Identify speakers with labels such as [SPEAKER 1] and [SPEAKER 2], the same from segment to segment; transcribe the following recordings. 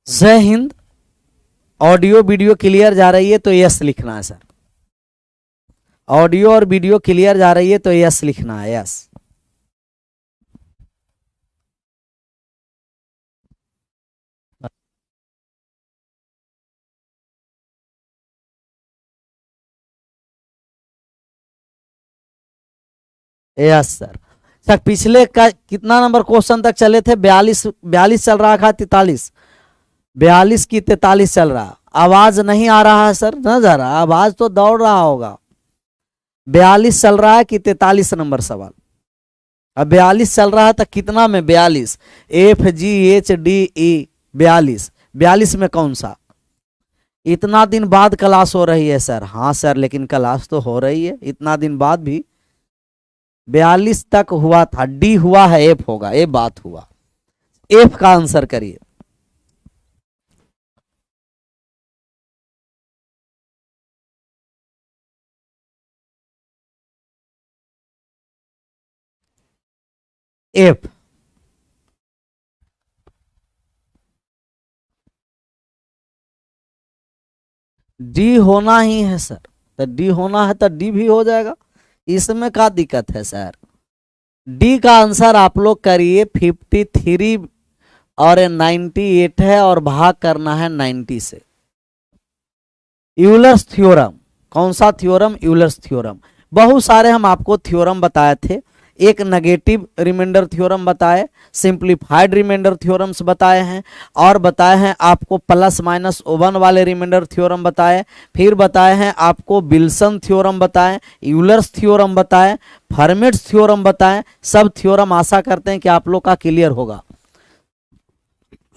[SPEAKER 1] जय Hind. Audio video clear जा रही है तो यस लिखना है सर। ऑडियो और वीडियो क्लियर जा रही है तो यस लिखना है, यस। Yes sir. सर पिछले का कितना नंबर क्वेश्चन तक चले थे? 42 चल रहा था, 43, 42 की 43 चल रहा। आवाज नहीं आ रहा है सर? न जा रहा, आवाज तो दौड़ रहा होगा। 42 चल रहा है कि 43 नंबर सवाल? अब 42 चल रहा है तो कितना में 42? FGHDE 42। 42 में कौन सा? इतना दिन बाद क्लास हो रही है सर? हाँ सर, लेकिन क्लास तो हो रही है इतना दिन बाद भी। 42 तक हुआ था, डी हुआ है, एफ होगा, ये बात हुआ। एफ का आंसर करिए। एफ। डी होना ही है सर, तो डी होना है तो डी भी हो जाएगा, इसमें क्या दिक्कत है सर? डी का आंसर आप लोग करिए। 53 और 98 है और भाग करना है 90 से। Euler's theorem. कौन सा थ्योरम? Euler's theorem. बहुत सारे हम आपको थ्योरम बताए थे। एक नेगेटिव रिमाइंडर थ्योरम बताए, सिंप्लीफाइड रिमाइंडर थ्योरम्स बताए हैं, और बताए हैं आपको प्लस माइनस ओवन वाले रिमाइंडर थ्योरम बताए, फिर बताए हैं आपको विल्सन थ्योरम बताए, यूलर्स थ्योरम बताए, फर्मेट्स थ्योरम बताए। सब थ्योरम आशा करते हैं कि आप लोग का क्लियर होगा।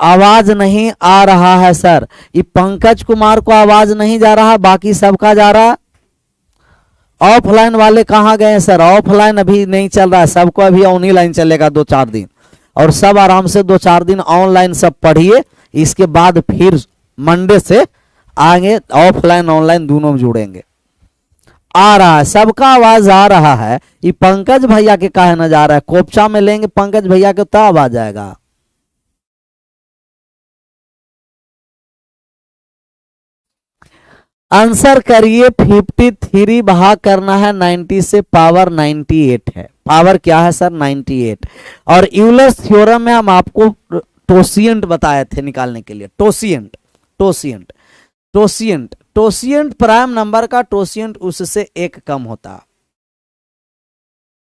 [SPEAKER 1] आवाज नहीं आ रहा है सर। ये पंकज कुमार को आवाज नहीं जा रहा, बाकी सबका जा रहा। ऑफलाइन वाले कहाँ गए सर? ऑफलाइन अभी नहीं चल रहा है, सबको अभी ऑनलाइन चलेगा 2-4 दिन, और सब आराम से 2-4 दिन ऑनलाइन सब पढ़िए। इसके बाद फिर मंडे से आगे ऑफलाइन ऑनलाइन दोनों जुड़ेंगे। आ रहा है, सबका आवाज आ रहा है। ये पंकज भैया के काहे न जा रहा है? कोपचा में लेंगे पंकज भैया के तो आवाज आएगा। आंसर करिए। 53 भाग करना है 90 से, पावर 98 है। पावर क्या है सर? 98। और यूलर्स थ्योरम में हम आपको टोसिएंट बताए थे निकालने के लिए। टोसिएंट, टोसिएंट, टोसिएंट, टोसिएंट प्राइम नंबर का टोसिएंट उससे एक कम होता है।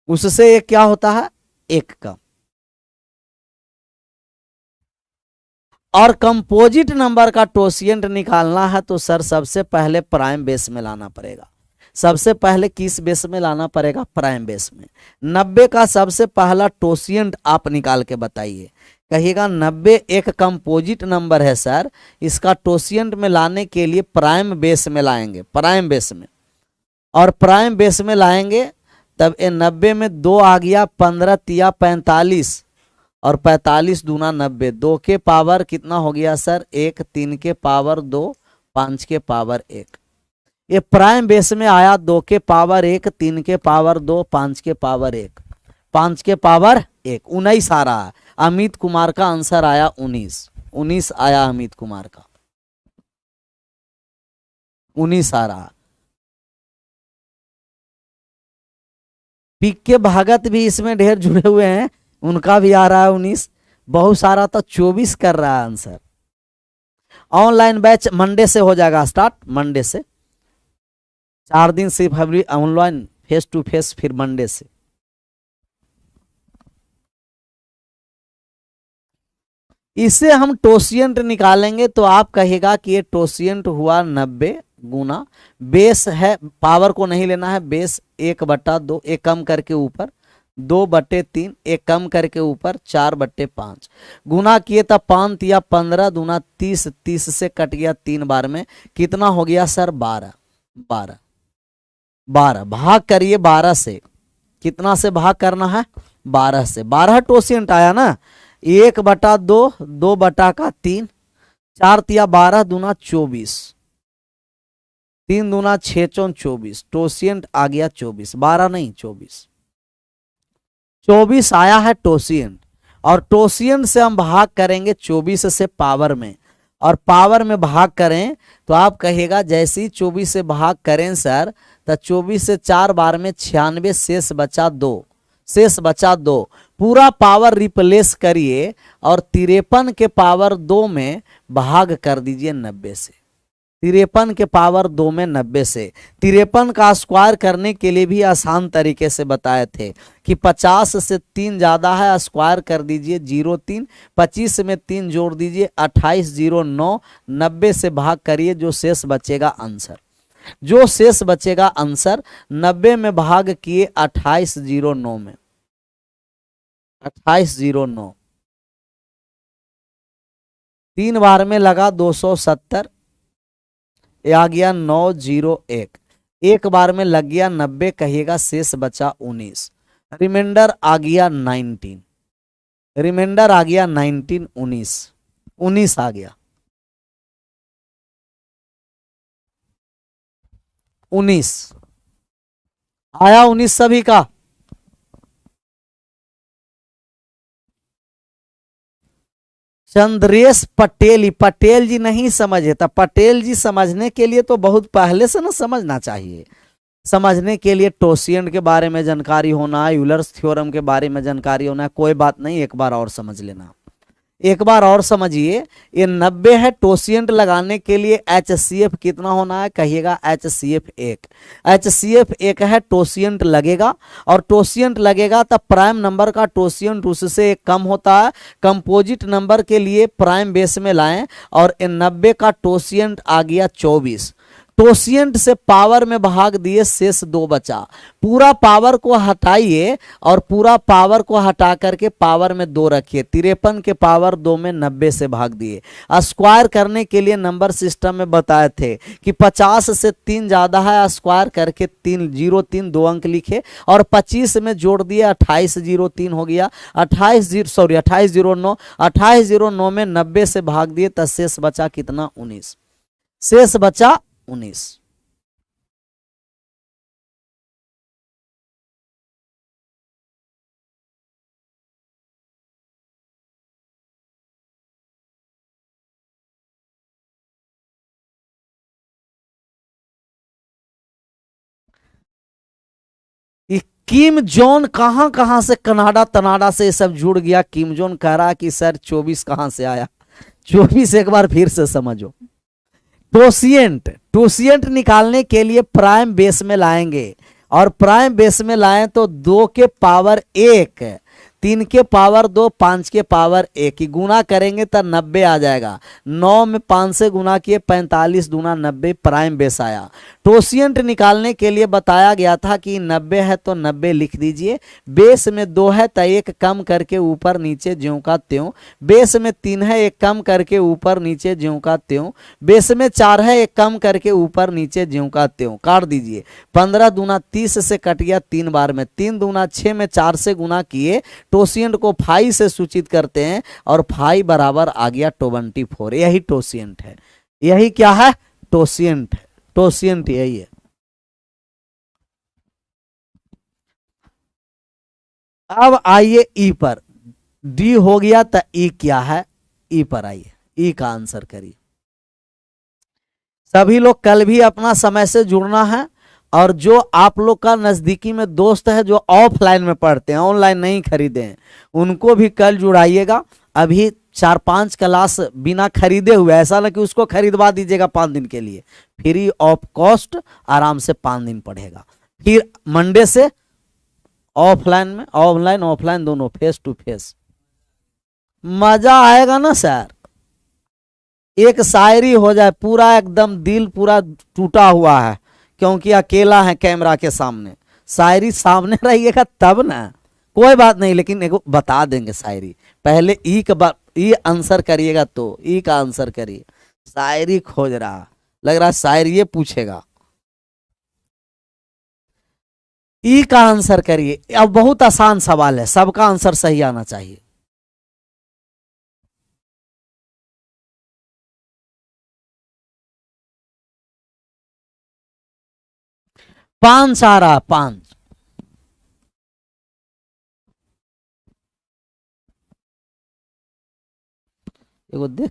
[SPEAKER 1] उससे एक क्या होता है? एक कम। और कंपोजिट नंबर का टोसिएंट निकालना है तो सर सबसे पहले प्राइम बेस में लाना पड़ेगा। सबसे पहले किस बेस में लाना पड़ेगा? प्राइम बेस में। 90 का सबसे पहला टोसिएंट आप निकाल के बताइए। कहिएगा 90 एक कंपोजिट नंबर है सर, इसका टोसिएंट में लाने के लिए प्राइम बेस में लाएंगे, प्राइम बेस में। और प्राइम बेस में लाएंगे तब ये 90 में 2 आ गया, 15 तिया 45, और 45 दूना 90। 2 के पावर कितना हो गया सर? 1। 3 के पावर 2, 5 के पावर 1। ये प्राइम बेस में आया। 2 के पावर 1, 3 के पावर 2, 5 के पावर 1, 5 के पावर 1, 19 आ रहा है। अमित कुमार का आंसर आया 19। 19 आया अमित कुमार का, 19 आ रहा। पीक के भागत भी इसमें ढेर जुड़े हुए हैं, उनका भी आ रहा है 19। बहुत सारा तो 24 कर रहा है आंसर। ऑनलाइन बैच मंडे से हो जाएगा स्टार्ट, मंडे से 4 दिन से फरवरी ऑनलाइन फेस टू फेस, फिर मंडे से। इसे हम टोसिएंट निकालेंगे तो आप कहेगा कि ये टोसिएंट हुआ 90 गुना बेस है। पावर को नहीं लेना है, बेस 1/2, एक कम करके ऊपर 2/3, एक कम करके ऊपर 4/5, गुना किए तब 5 या 15 दूना 30, 30 से कट गया 3 बार में। कितना हो गया सर? 12। 12, 12 भाग करिए 12 से। कितना से भाग करना है? 12 से। 12 टोसिएंट आया ना। 1/2, 2/3, 4 तिया 12 दूना 24, 3 दूना 6 चौन 24। टोसिएंट आ गया 24, 12 नहीं 24। 24 आया है टोसिएंट। और टोसिएंट से हम भाग करेंगे 24 से पावर में। और पावर में भाग करें तो आप कहेगा जैसे ही 24 से भाग करें सर, तो 24 से 4 बार में 96, शेष बचा 2, शेष बचा 2। पूरा पावर रिप्लेस करिए और 53 के पावर 2 में भाग कर दीजिए 90 से। 53 के पावर 2 में 90 से। 53 का स्क्वायर करने के लिए भी आसान तरीके से बताए थे कि 50 से 3 ज्यादा है, स्क्वायर कर दीजिए 0,3, 25 में 3 जोड़ दीजिए 28, 0,9, 90 से भाग करिए, जो शेष बचेगा आंसर, जो शेष बचेगा आंसर 90 में भाग किए 28, 0,9 में, 28, 0,9, 3 बार में लगा 270, आ गया 901, एक बार में लग गया 90, कहिएगा शेष बचा 19, रिमाइंडर आ गया 19, रिमाइंडर आ गया 19, 19 आ गया 19 आया, 19 सभी का। चंद्रेश पटेल, पटेल जी नहीं समझे तो पटेल जी समझने के लिए तो बहुत पहले से ना समझना चाहिए। समझने के लिए टोसिएंट के बारे में जानकारी होना है, यूलर्स थ्योरम के बारे में जानकारी होना है, कोई बात नहीं, एक बार और समझ लेना, एक बार और समझिए। ये 90 है, टोसिएंट लगाने के लिए HCF कितना होना है, कहिएगा HCF 1, HCF 1 है, टोसिएंट लगेगा, और टोसिएंट लगेगा तब प्राइम नंबर का टोसिएंट उससे एक कम होता है, कंपोजिट नंबर के लिए प्राइम बेस में लाएं, और 90 का टोसिएंट आ गया 24, टोसिएंट से पावर में भाग दिए, शेष 2 बचा, पूरा पावर को हटाइए और पूरा पावर को हटा करके पावर में 2 रखिए, 53 के पावर 2 में 90 से भाग दिए। स्क्वायर करने के लिए नंबर सिस्टम में बताए थे कि 50 से 3 ज्यादा है, स्क्वायर करके 303 2 अंक लिखे, और 25 में जोड़ दिए 2803 हो गया, 2809, 2809 में 90 से भाग दिए, तो शेष बचा कितना, 19, शेष बचा 19। किम जोन कहां कहां से, कनाडा तनाडा से सब जुड़ गया। किम जोन कह रहा कि सर 24 कहां से आया, 24 एक बार फिर से समझो। टोसिएंट, टोसिएंट निकालने के लिए प्राइम बेस में लाएंगे, और प्राइम बेस में लाएं तो 2 के पावर 1, 3 के पावर 2, 5 के पावर 1 की गुना करेंगे तो 90 आ जाएगा। 9 में 5 से गुना किए 45 दूना 90, प्राइम बेस आया। टोसिएंट निकालने के लिए बताया गया था कि 90 है तो 90 लिख दीजिए, बेस में 2 है तो 1 कम करके ऊपर नीचे ज्यों का त्यों, बेस में 3 है 1 कम करके ऊपर नीचे ज्यों का त्यों, बेस में 4 है 1 कम करके ऊपर नीचे ज्यों का त्यों, काट दीजिए। 15 दूना 30 से कट गया 3 बार में, 3 दूना 6 में 4 से गुना किए, टोसिएंट को फाई से सूचित करते हैं, और फाई बराबर आ गया 24, यही टोसिएंट है। यही क्या है, टोसिएंट है, टोसिएंट यही है। अब आइए ई पर, डी हो गया तो ई क्या है, ई पर आइए, ई का आंसर करिए। सभी लोग कल भी अपना समय से जुड़ना है, और जो आप लोग का नजदीकी में दोस्त है जो ऑफलाइन में पढ़ते हैं, ऑनलाइन नहीं खरीदे हैं, उनको भी कल जुड़ाइएगा। अभी 4-5 क्लास बिना खरीदे हुए, ऐसा ना कि उसको खरीदवा दीजिएगा 5 दिन के लिए, फ्री ऑफ कॉस्ट आराम से 5 दिन पढ़ेगा। फिर मंडे से ऑफलाइन में, ऑनलाइन ऑफलाइन दोनों, फेस टू फेस, मजा आएगा ना सर। एक शायरी हो जाए, पूरा एकदम दिल पूरा टूटा हुआ है क्योंकि अकेला है कैमरा के सामने, शायरी सामने रहिएगा तब ना, कोई बात नहीं, लेकिन एगो बता देंगे शायरी। पहले ई का ई आंसर करिएगा, तो ई का आंसर करिए। शायरी खोज रहा, लग रहा शायरी ये पूछेगा, ई का आंसर करिए। अब बहुत आसान सवाल है, सबका आंसर सही आना चाहिए। 5 आ रहा, 5, एगो देख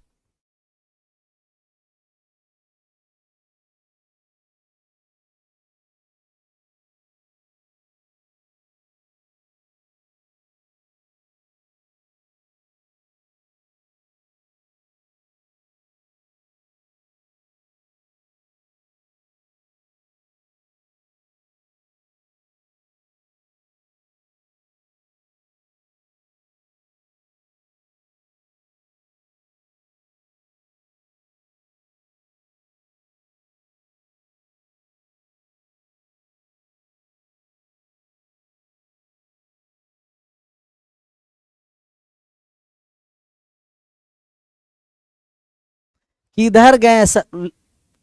[SPEAKER 1] किधर गए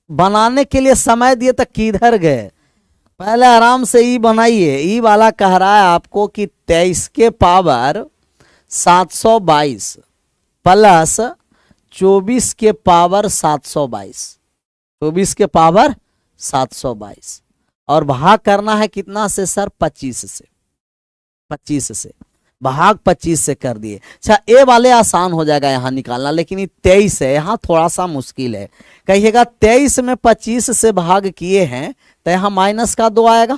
[SPEAKER 1] बनाने के लिए समय दिए तो किधर गए? पहले आराम से ई बनाइए। ई वाला कह रहा है आपको कि 23 के पावर 722 प्लस 24 के पावर 722, 24 के पावर 722 और भाग करना है कितना से सर? 25 से। 25 से भाग 25 से कर दिए। अच्छा ए वाले आसान हो जाएगा यहाँ निकालना, लेकिन ये 23 है, यहाँ थोड़ा सा मुश्किल है। कहिएगा 23 में 25 से भाग किए हैं तो यहाँ माइनस का 2 आएगा,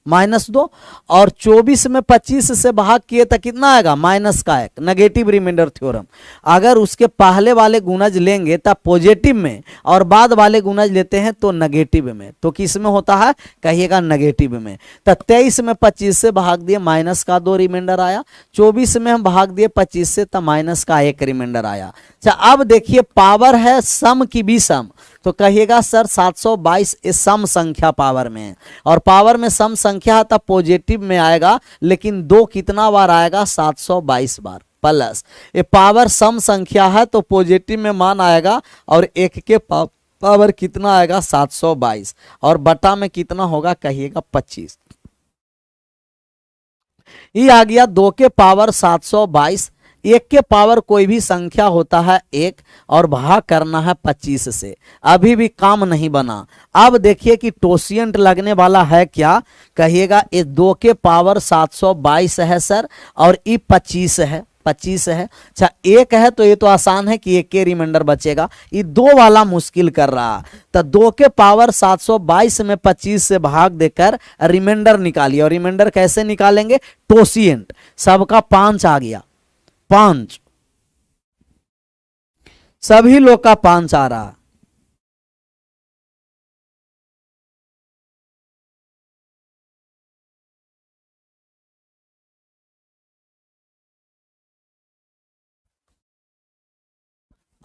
[SPEAKER 1] -2, और 24 में 25 से भाग किए तो कितना आएगा? माइनस का 1, नेगेटिव रिमाइंडर थ्योरम। अगर उसके पहले वाले गुणज लेंगे तब पॉजिटिव में और बाद वाले गुणज लेते हैं तो नेगेटिव में। तो किस में होता है? कहिएगा नेगेटिव में। तो 23 में 25 से भाग दिए, माइनस का 2 रिमाइंडर आया। 24 में हम भाग दिए 25 से तो माइनस का 1 रिमाइंडर आया। अच्छा अब देखिए पावर है सम की विषम, तो कहिएगा सर 722 सम संख्या पावर में है, और पावर में सम संख्या है तब पॉजिटिव में आएगा, लेकिन 2 कितना बार आएगा? 722 बार। प्लस ये पावर सम संख्या है तो पॉजिटिव में मान आएगा, और 1 के पावर कितना आएगा? 722, और बटा में कितना होगा? कहिएगा 25। ये आ गया 2 के पावर 722। 1 के पावर कोई भी संख्या होता है 1, और भाग करना है 25 से। अभी भी काम नहीं बना। अब देखिए कि टोसिएंट लगने वाला है क्या? कहिएगा ये 2 के पावर 722 है सर, और ये 25 है, 25 है। अच्छा 1 है तो ये तो आसान है कि 1 के रिमाइंडर बचेगा। ये 2 वाला मुश्किल कर रहा। तो 2 के पावर 722 में 25 से भाग देकर रिमाइंडर निकालिए। और रिमाइंडर कैसे निकालेंगे? टोसिएंट सबका 5 आ गया, 5 सभी लोग का 5 आ रहा।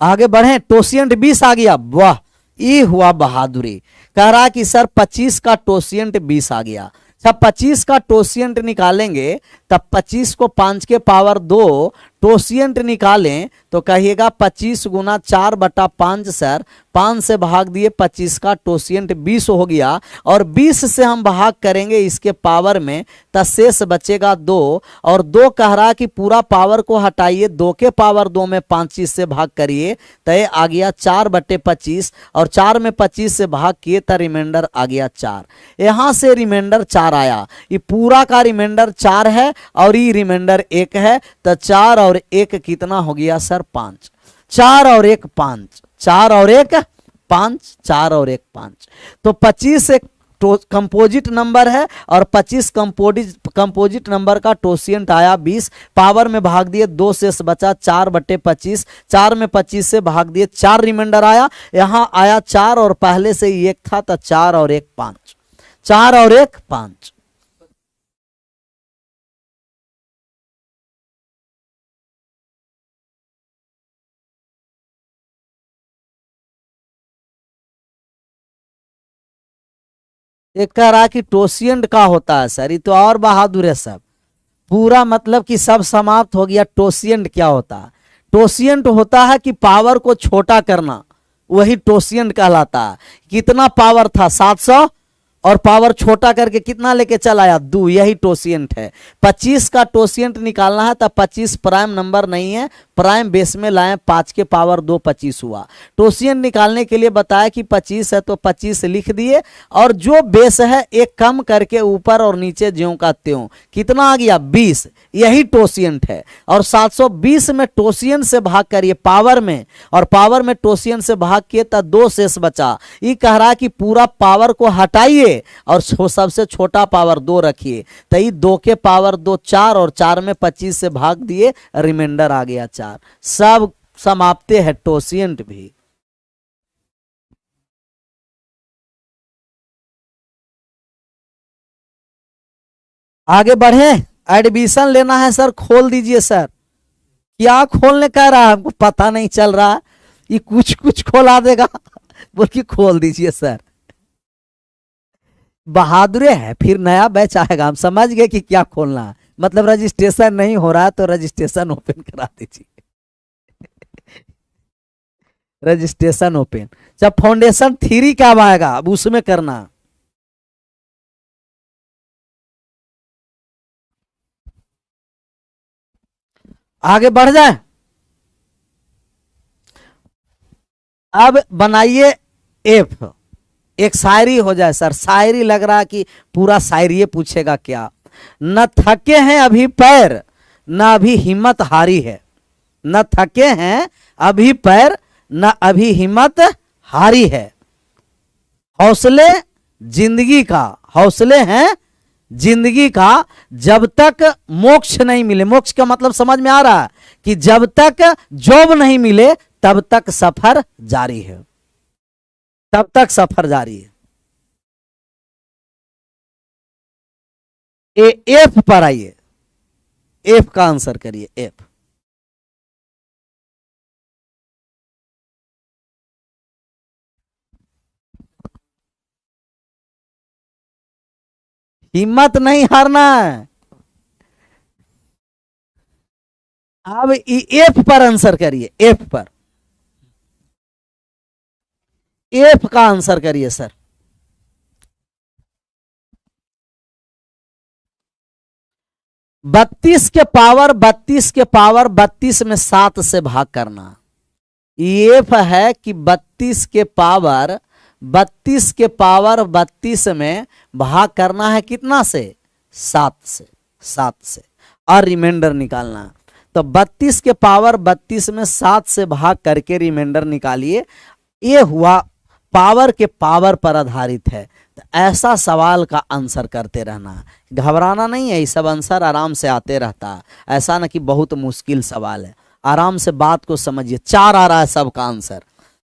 [SPEAKER 1] आगे बढ़े। टोसिएंट 20 आ गया, वाह ये हुआ बहादुरी। कह रहा कि सर 25 का टोसिएंट 20 आ गया। जब 25 का टोसिएंट निकालेंगे तब 25 को 5 के पावर 2 टोसिएंट निकालें तो कहिएगा 25 गुना 4/5 सर, 5 से भाग दिए 25 का टोसिएंट 20 हो गया, और 20 से हम भाग करेंगे इसके पावर में तो शेष बचेगा 2, और 2 कह रहा कि पूरा पावर को हटाइए, 2 के पावर 2 में 25 से भाग करिए तो ये आ गया 4/25, और 4 में 25 से भाग किए तो रिमाइंडर आ गया 4। यहां से रिमाइंडर 4 आया। ये पूरा का रिमाइंडर 4 है और ये रिमाइंडर 1 है, तो 4 और 1 कितना हो गया सर? 5। 4 और 1 5, 4 और 1 5, 4 और 1 5। तो 25 एक कंपोजिट नंबर है, और 25 कंपोजिट नंबर का टोसिएंट आया 20। पावर में भाग दिए 2 शेष बचा 4/25, 4 में 25 से भाग दिए 4 रिमाइंडर आया। यहां आया 4 और पहले से ही 1 था तो 4 और 1 5, 4 और 1 5। एक कह रहा कि टोसिएंट का होता है सर, ये तो और बहादुर है सब। पूरा मतलब कि सब समाप्त हो गया। टोसिएंट क्या होता है? टोसिएंट होता है कि पावर को छोटा करना, वही टोसिएंट कहलाता है। कितना पावर था? 700, और पावर छोटा करके कितना लेके चला आया? 2, यही टोसिएंट है। 25 का टोसिएंट निकालना है तब 25 प्राइम नंबर नहीं है, प्राइम बेस में लाएं, 5 के पावर 2 25 हुआ। टोसिएंट निकालने के लिए बताया कि 25 है तो 25 लिख दिए, और जो बेस है एक कम करके ऊपर और नीचे ज्यों का त्यों, कितना आ गया? 20, यही टोसिएंट है। और 720 में टोसिएंट से भाग करिए पावर में, और पावर में टोसिएंट से भाग किए तो 2 शेष बचा। ये कह रहा है कि पूरा पावर को हटाइए और सबसे छोटा पावर 2 रखिए, तो ये 2 के पावर 2 4, और 4 में 25 से भाग दिए, रिमाइंडर आ गया 4। सब समाप्ते है टोसिएंट भी। आगे बढ़े। एडमिशन लेना है सर, खोल दीजिए सर। क्या खोलने कह रहा है? हमको पता नहीं चल रहा, ये कुछ कुछ खोला देगा। बोल के खोल दीजिए सर। बहादुरे है। फिर नया बैच आएगा, हम समझ गए कि क्या खोलना है। मतलब रजिस्ट्रेशन नहीं हो रहा है तो रजिस्ट्रेशन ओपन करा दीजिए। Registration open. जब फाउंडेशन 3 कब आएगा, अब उसमें करना। आगे बढ़ जाए। अब बनाइए एफ। एक शायरी हो जाए सर, शायरी लग रहा है कि पूरा शायरी पूछेगा क्या। न थके हैं अभी पैर, न अभी हिम्मत हारी है। न थके हैं अभी पैर, न अभी हिम्मत हारी है। हौसले जिंदगी का, हौसले हैं जिंदगी का, जब तक मोक्ष नहीं मिले। मोक्ष का मतलब समझ में आ रहा है कि जब तक जॉब नहीं मिले तब तक सफर जारी है, तब तक सफर जारी है। एफ पर आइए, एफ का आंसर करिए। एफ। हिम्मत नहीं हारना है। अब एफ पर आंसर करिए, एफ पर। एफ का आंसर करिए सर। बत्तीस के पावर 32 में 7 से भाग करना। एफ है कि 32 के पावर 32 में भाग करना है कितना से, 7 से, 7 से, और रिमाइंडर निकालना। तो 32 के पावर 32 में 7 से भाग करके रिमाइंडर निकालिए। ये हुआ पावर के पावर पर आधारित है। तो ऐसा सवाल का आंसर करते रहना, घबराना नहीं है, ये सब आंसर आराम से आते रहता है। ऐसा ना कि बहुत मुश्किल सवाल है, आराम से बात को समझिए। 4 आ रहा है सबका आंसर।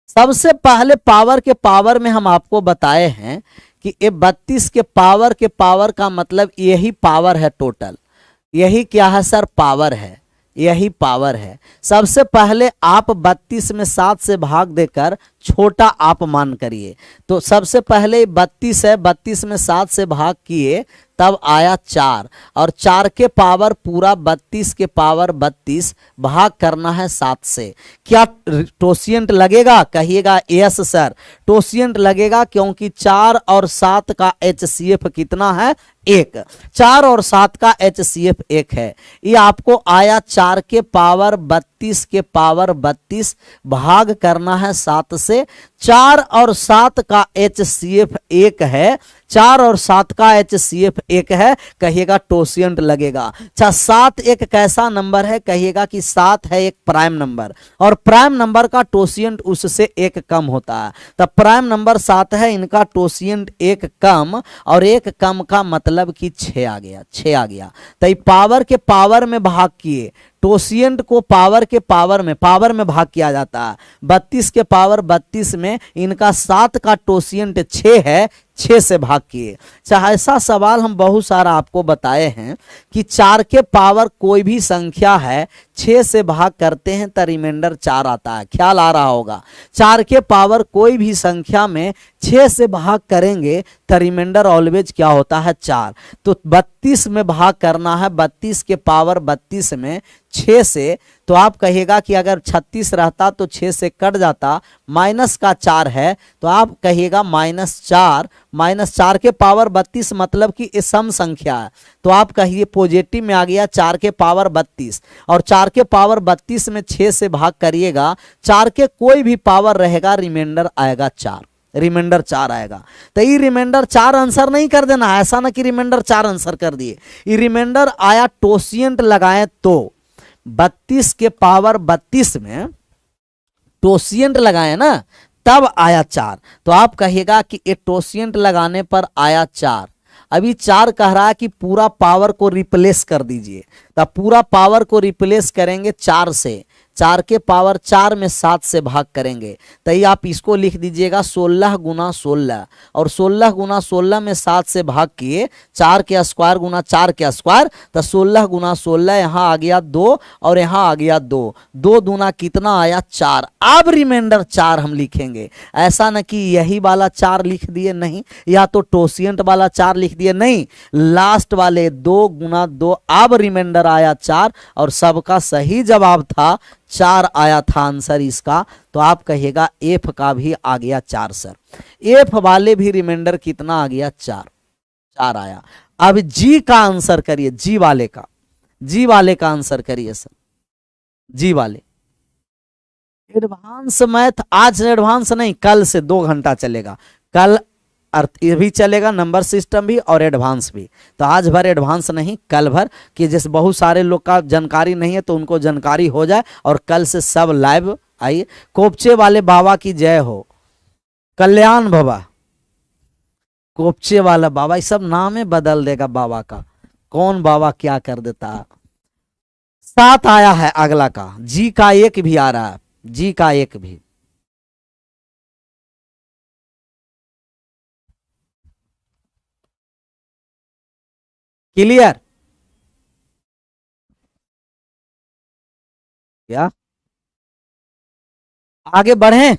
[SPEAKER 1] सबसे पहले पावर के पावर में हम आपको बताए हैं कि ये 32 के पावर का मतलब यही पावर है टोटल। यही क्या है सर, पावर है, यही पावर है। सबसे पहले आप 32 में 7 से भाग देकर छोटा आप मान करिए। तो सबसे पहले 32 है, 32 में 7 से भाग किए तब आया 4, और 4 के पावर पूरा 32 के पावर 32 भाग करना है 7 से। क्या टोसिएंट लगेगा, कहिएगा यस सर, टोसिएंट लगेगा, क्योंकि 4 और 7 का HCF कितना है, 1। 4 और 7 का HCF 1 है। ये आपको आया 4 के पावर 32 के पावर 32 भाग करना है 7 से। 4 और 7 का HCF 1 है, 4 और 7 का HCF 1 है, कहिएगा टोसिएंट लगेगा। अच्छा, 7 एक कैसा नंबर है, कहिएगा कि 7 है एक प्राइम नंबर, और प्राइम नंबर का टोसिएंट उससे 1 कम होता है। तब प्राइम नंबर 7 है, इनका टोसिएंट 1 कम, और 1 कम का मतलब कि 6 आ गया, 6 आ गया। तो पावर के पावर में भाग किए, टोसिएंट को पावर के पावर में भाग किया जाता है। 32 के पावर 32 में इनका 7 का टोसिएंट 6 है, 6 से भाग किए। चाहे ऐसा सवाल हम बहुत सारा आपको बताए हैं कि 4 के पावर कोई भी संख्या है 6 से भाग करते हैं तो रिमाइंडर 4 आता है, ख्याल आ रहा होगा। 4 के पावर कोई भी संख्या में 6 से भाग करेंगे तो रिमाइंडर ऑलवेज क्या होता है, 4। तो 32 में भाग करना है, 32 के पावर 32 में 6 से, तो आप कहिएगा कि अगर 36 रहता तो 6 से कट जाता, माइनस का 4 है, तो आप कहिएगा -4, -4 के पावर 32 मतलब कि ये सम संख्या है, तो आप कहिए पॉजिटिव में आ गया 4 के पावर 32, और 4 के पावर 32 में 6 से भाग करिएगा, 4 के कोई भी पावर रहेगा, रिमाइंडर आएगा 4, रिमाइंडर 4 आएगा। तो ये रिमाइंडर 4 आंसर नहीं कर देना, ऐसा ना कि रिमाइंडर 4 आंसर कर दिए। ये रिमाइंडर आया टोसिएंट लगाएं तो 32 के पावर 32 में टोसिएंट लगाए ना, तब आया 4। तो आप कहिएगा कि ये टोसिएंट लगाने पर आया 4। अभी 4 कह रहा है कि पूरा पावर को रिप्लेस कर दीजिए, तब पूरा पावर को रिप्लेस करेंगे 4 से, 4 के पावर 4 में 7 से भाग करेंगे, तो ये आप इसको लिख दीजिएगा 16 गुना 16, और 16 गुना 16 में 7 से भाग किए, 4 के स्क्वायर गुना 4 के स्क्वायर, तो 16 गुना 16, यहाँ आ गया 2 और यहाँ आ गया 2, 2 दूना कितना आया 4। अब रिमाइंडर 4 हम लिखेंगे, ऐसा न कि यही वाला 4 लिख दिए, नहीं, या तो टोसिएंट वाला 4 लिख दिए, नहीं, लास्ट वाले 2 गुना 2। अब रिमाइंडर आया 4, और सबका सही जवाब था 4 आया था आंसर इसका, तो आप कहिएगा एफ का भी आ गया 4 सर। एफ वाले भी रिमाइंडर कितना आ गया 4, 4 आया। अब जी का आंसर करिए, जी वाले का, जी वाले का आंसर करिए सर, जी वाले। एडवांस मैथ आज एडवांस नहीं, कल से 2 घंटा चलेगा, कल अर्थ ये भी चलेगा, नंबर सिस्टम भी और एडवांस भी। तो आज भर एडवांस नहीं, कल भर, कि जैसे बहुत सारे लोग का जानकारी नहीं है तो उनको जानकारी हो जाए, और कल से सब लाइव आइए। कोपचे वाले बाबा की जय हो, कल्याण बाबा, कोपचे वाला बाबा, ये सब नाम ही बदल देगा बाबा का, कौन बाबा क्या कर देता। 7 आया है अगला का, जी का 1 भी आ रहा है, जी का 1 भी। क्लियर? क्या आगे बढ़े?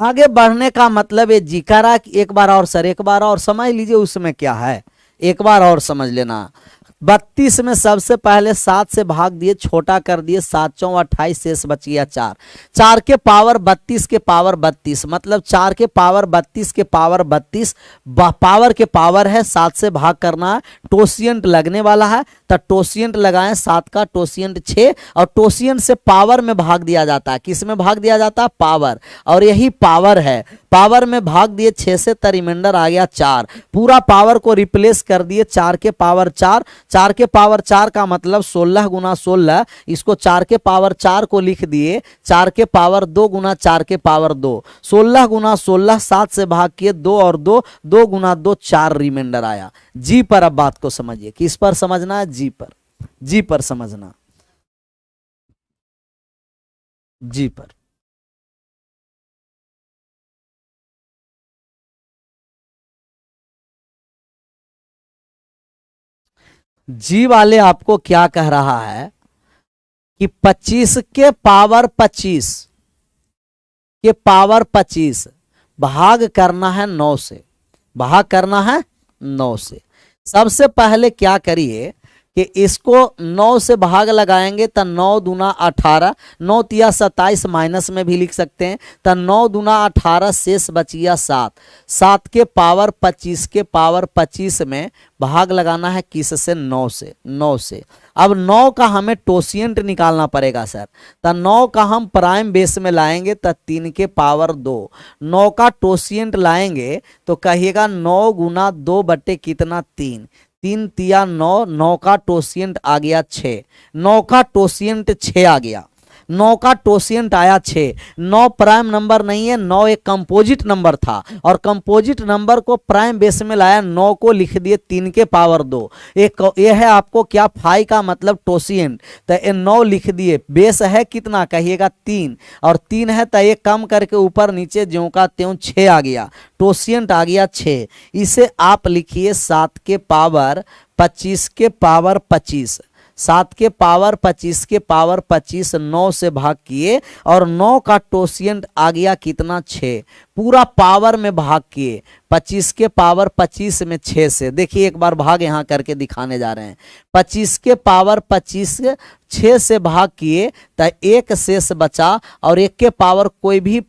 [SPEAKER 1] आगे बढ़ने का मतलब ये जिक्र, एक बार और सर, एक बार और समझ लीजिए उसमें क्या है, एक बार और समझ लेना। 32 में सबसे पहले 7 से भाग दिए, छोटा कर दिए, 7 चौं 28, शेष बच गया 4। 4 के पावर 32 के पावर 32, मतलब 4 के पावर 32 के पावर 32, पावर के पावर है, 7 से भाग करना है, टोसियंट लगने वाला है, तो टोसियंट लगाएं, 7 का टोसियंट 6, और टोसियंट से पावर में भाग दिया जाता है, किस में भाग दिया जाता है, पावर, और यही पावर है, पावर में भाग दिए 6 से, तो रिमाइंडर आ गया 4। पूरा पावर को रिप्लेस कर दिए 4 के पावर 4, 4 के पावर 4 का मतलब 16 गुना 16, इसको 4 के पावर 4 को लिख दिए 4 के पावर 2 गुना 4 के पावर 2, 16 गुना 16, 7 से भाग किए 2 और 2, 2 गुना 2 4 रिमाइंडर आया। जी पर अब बात को समझिए, किस पर समझना है, जी पर, जी पर समझना, जी पर। जी वाले आपको क्या कह रहा है कि 25 के पावर 25 के पावर 25 भाग करना है 9 से, भाग करना है 9 से। सबसे पहले क्या करिए कि इसको 9 से भाग लगाएंगे तो 9 दूना 18, 9 तिया 27, माइनस में भी लिख सकते हैं, तो 9 दूना 18, शेष बचिया 7, 7 के पावर 25 के पावर 25 में भाग लगाना है किस से, 9 से, 9 से। अब 9 का हमें टोसियंट निकालना पड़ेगा सर, तो 9 का हम प्राइम बेस में लाएंगे तो 3 के पावर 2, 9 का टोसियंट लाएंगे तो कहिएगा 9 गुना 2 बटे कितना 3, 3 तिया 9, 9 का टोसियंट आ गया 6, 9 का टोसियंट 6 आ गया, 9 का टोसियंट आया 6। 9 प्राइम नंबर नहीं है, 9 एक कंपोजिट नंबर था, और कंपोजिट नंबर को प्राइम बेस में लाया, 9 को लिख दिए 3 के पावर 2। एक ये है आपको क्या, फाई का मतलब टोसियंट, तो ये 9 लिख दिए, बेस है कितना कहिएगा 3, और 3 है तो एक कम करके ऊपर नीचे ज्यों का त्यों 6 आ गया, टोसियंट आ गया 6। इसे आप लिखिए 7 के पावर 25 के पावर 25, 7 के पावर 25 के पावर 25, 9 से भाग किए, और 9 का टोसियंट आ गया कितना 6, पूरा पावर में भाग किए, 25 के पावर 25 में 6 से, देखिए एक बार भाग यहां करके दिखाने जा रहे हैं, 25 के पावर 25 6 से भाग किए तो एक शेष बचा, और एक के पावर कोई भी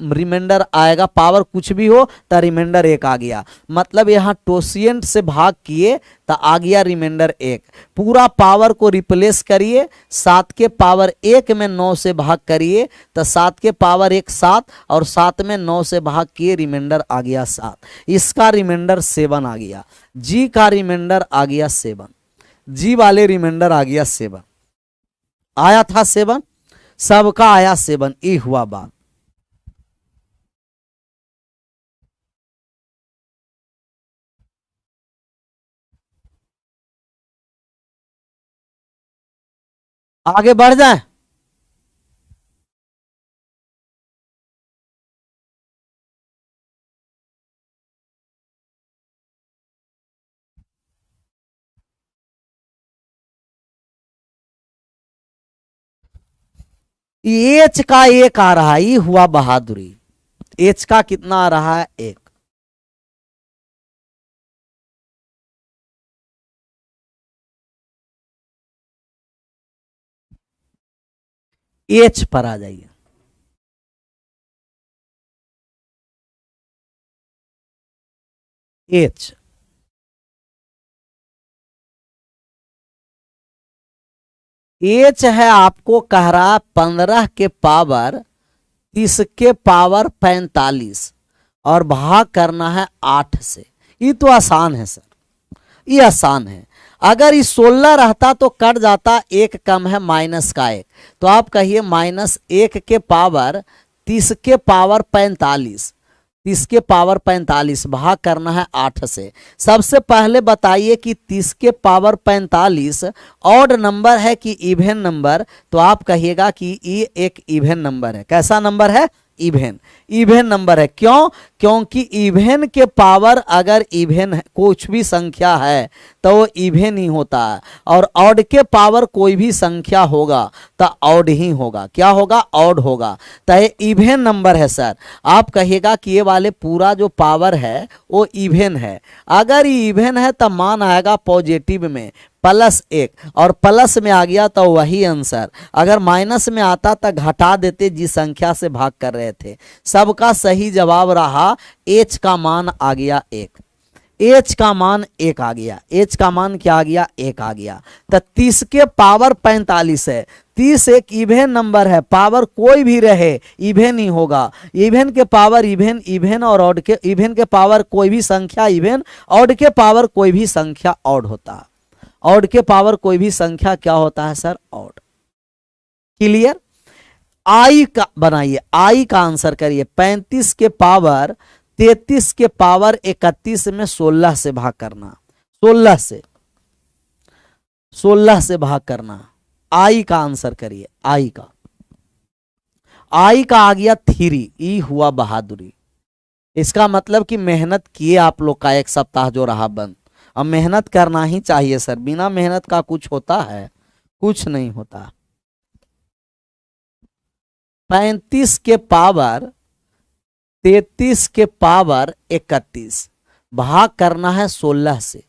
[SPEAKER 1] रिमाइंडर आएगा, पावर कुछ भी हो तो रिमाइंडर 1 आ गया, मतलब यहाँ टोसियंट से भाग किए तो आ गया रिमाइंडर 1। पूरा पावर को रिप्लेस करिए, 7 के पावर 1 में 9 से भाग करिए तो 7 के पावर 1 7, और 7 में 9 से भाग किए, रिमाइंडर आ गया 7, इसका रिमाइंडर 7 आ गया। जी का रिमाइंडर आ गया 7, जी वाले रिमाइंडर आ गया 7, आया था 7, सबका आया 7, ये हुआ बात। आगे बढ़ जाए, एच का 1 आ रहा है, ये हुआ बहादुरी, एच का कितना आ रहा है 1, एच पर आ जाइए। एच, एच है आपको कह रहा 15 के पावर 30 के पावर 45 और भाग करना है 8 से। ये तो आसान है सर, ये आसान है। अगर ये 16 रहता तो कट जाता, एक कम है माइनस का एक, तो आप कहिए -1 के पावर 30 के पावर 45, 30 के पावर 45 भाग करना है 8 से। सबसे पहले बताइए कि 30 के पावर 45 ऑड नंबर है कि इवन नंबर, तो आप कहिएगा कि ये एक इवन नंबर है। कैसा नंबर है? इवन, इवन नंबर है। क्यों? क्योंकि इवन के पावर अगर इवन कुछ भी संख्या है तो वो इवन ही होता है, और ऑड के पावर कोई भी संख्या होगा तो ऑड ही होगा। क्या होगा? ऑड होगा। तो ये इवन नंबर है सर। आप कहिएगा कि ये वाले पूरा जो पावर है वो इवन है। अगर ये इवन है तो मान आएगा पॉजिटिव में +1, और प्लस में आ गया तो वही आंसर। अगर माइनस में आता तो घटा देते जिस संख्या से भाग कर रहे थे। सबका सही जवाब रहा एच का मान आ गया 1। एच का मान 1 आ गया। एच का मान क्या आ गया? 1 आ गया। तो 30 के पावर 45 है। 30 एक इवन नंबर है, पावर कोई भी रहे इवन ही होगा। इवन के पावर इवन, इवन और ऑड के, इवन के पावर कोई भी संख्या इवन, ऑड के पावर कोई भी संख्या ऑड होता है। ऑड के पावर कोई भी संख्या क्या होता है सर? ऑड। क्लियर? आई का बनाइए, आई का आंसर करिए। 35 के पावर 33 के पावर 31 में 16 से भाग करना, 16 से, 16 से भाग करना। आई का आंसर करिए। आई का, आई का आ गया 3, ई हुआ बहादुरी। इसका मतलब कि मेहनत किए आप लोग का एक सप्ताह जो रहा बंद। अब मेहनत करना ही चाहिए सर, बिना मेहनत का कुछ होता है? कुछ नहीं होता। 35 के पावर 33 के पावर 31 भाग करना है 16 से।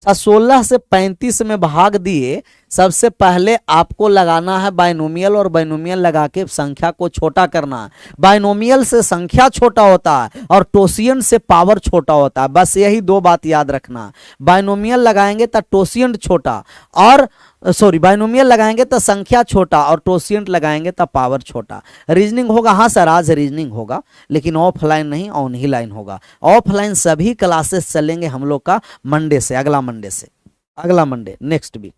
[SPEAKER 1] 16 से 35 में भाग दिए। सबसे पहले आपको लगाना है बाइनोमियल, और बाइनोमियल लगा के संख्या को छोटा करना है। बाइनोमियल से संख्या छोटा होता है और टोसिएंट से पावर छोटा होता है। बस यही दो बात याद रखना। बाइनोमियल लगाएंगे तो टोसिएंट छोटा, और सॉरी बाइनोमियल लगाएंगे तो संख्या छोटा, और टोसिएंट लगाएंगे तो पावर छोटा। रीजनिंग होगा? हाँ सर, आज रीजनिंग होगा, लेकिन ऑफलाइन नहीं, ऑन ही लाइन होगा। ऑफलाइन सभी क्लासेस चलेंगे हम लोग का मंडे से, अगला मंडे से, अगला मंडे, नेक्स्ट वीक।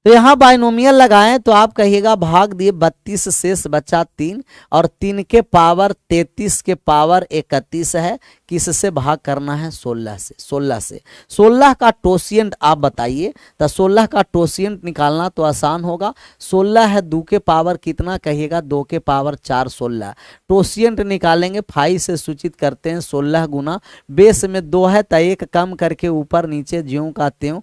[SPEAKER 1] तो यहां बाइनोमियल लगाएं तो आप कहिएगा भाग दिए 32 शेष बचा 3, और 3 के पावर 33 के पावर 31 है। किससे भाग करना है? 16 से। 16 से 16 का टोसिएंट आप बताइए। तो 16 का टोसिएंट निकालना तो आसान होगा। 16 है 2 के पावर कितना? कहिएगा 2 के पावर 4, 16। टोसिएंट निकालेंगे 5 से सूचित करते हैं। 16 गुना बेस में 2 है तो 1 कम करके ऊपर नीचे ज्यों का त्यों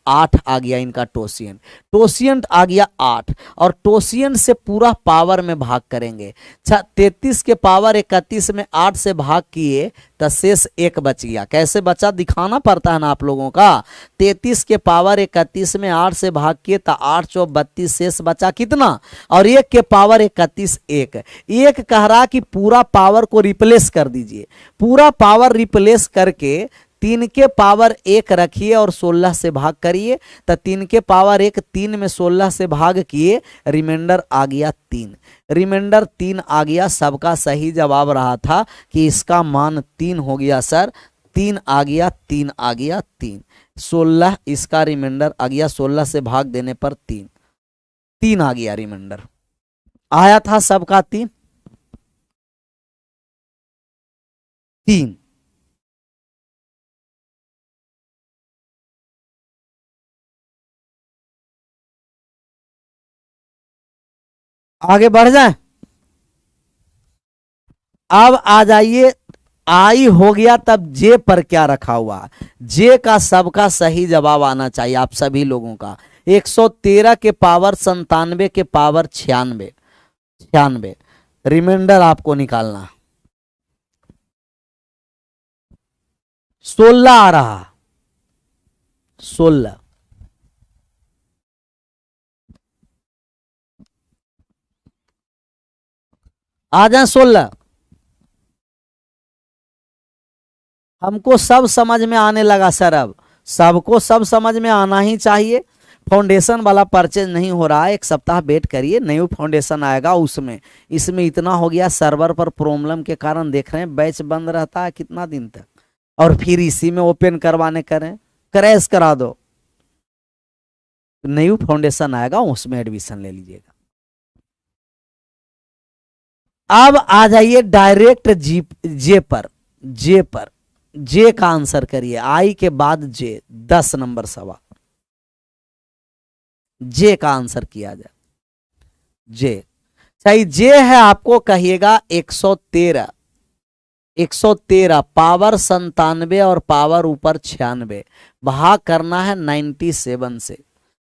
[SPEAKER 1] 8 आ गया इनका टोसिएंट। टोसिएंट आ गया 8, और टोसिएंट से पूरा पावर में भाग करेंगे। 33 के पावर 31 में 8 से भाग किए तो शेष 1 बच गया। कैसे बचा दिखाना पड़ता है ना आप लोगों का। 33 के पावर 31 में 8 से भाग किए तो 8 चौक 32, शेष बचा कितना? और 1 के पावर 31, 1 कह रहा कि पूरा पावर को रिप्लेस कर दीजिए। पूरा पावर रिप्लेस करके 3 के पावर 1 रखिए और 16 से भाग करिए। तो 3 के पावर 1, 3 में 16 से भाग किए, रिमाइंडर आ गया 3। रिमाइंडर 3 आ गया। सबका सही जवाब रहा था कि इसका मान 3 हो गया सर। 3 आ गया, 3 आ गया, 3, 16 इसका रिमाइंडर आ गया। 16 से भाग देने पर 3, 3 आ गया रिमाइंडर। आया था सबका 3, 3। आगे बढ़ जाए। अब आ जाइए, आई हो गया, तब जे पर क्या रखा हुआ? जे का सबका सही जवाब आना चाहिए आप सभी लोगों का। 113 के पावर 97 के पावर 96, 96 रिमाइंडर आपको निकालना। 16 आ रहा, 16 आ जाए 16। हमको सब समझ में आने लगा सर, अब सबको सब समझ में आना ही चाहिए। फाउंडेशन वाला परचेज नहीं हो रहा है, एक सप्ताह वेट करिए, न्यू फाउंडेशन आएगा उसमें। इसमें इतना हो गया, सर्वर पर प्रॉब्लम के कारण देख रहे हैं बैच बंद रहता है कितना दिन तक, और फिर इसी में ओपन करवाने करें, क्रैश करा दो। न्यू फाउंडेशन आएगा उसमें एडमिशन ले लीजिएगा। अब आ जाइए डायरेक्ट जे पर। जे का आंसर करिए, आई के बाद जे, 10 नंबर सवाल जे का आंसर किया जाए। जे सही, जे है आपको कहिएगा 113। 113 पावर 97 और पावर ऊपर 96, भाग करना है 97 से।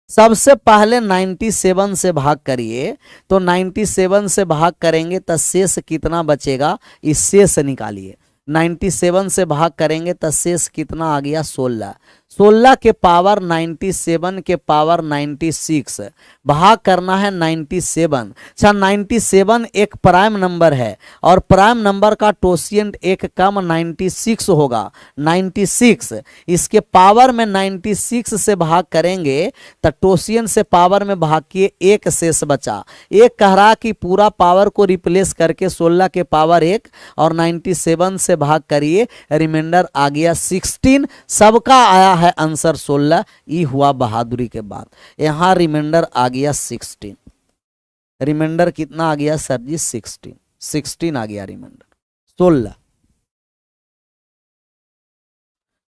[SPEAKER 1] सबसे पहले 97 से भाग करिए, तो 97 से भाग करेंगे तो शेष कितना बचेगा, इस शेष निकालिए। 97 से भाग करेंगे तो शेष कितना आ गया, 16। 16 के पावर 97 के पावर 96, भाग करना है 97। अच्छा 97 एक प्राइम नंबर है, और प्राइम नंबर का टोशियंट एक कम 96 होगा। 96 इसके पावर में 96 से भाग करेंगे तो टोशियंट से पावर में भाग किए, एक शेष बचा। एक कह रहा कि पूरा पावर को रिप्लेस करके 16 के पावर 1 और 97 से भाग करिए, रिमाइंडर आ गया 16। सबका आया है आंसर 16, ये हुआ बहादुरी के बाद। यहां रिमाइंडर आ गया 16। रिमाइंडर कितना आ गया सर जी, 16 आ गया रिमाइंडर। 16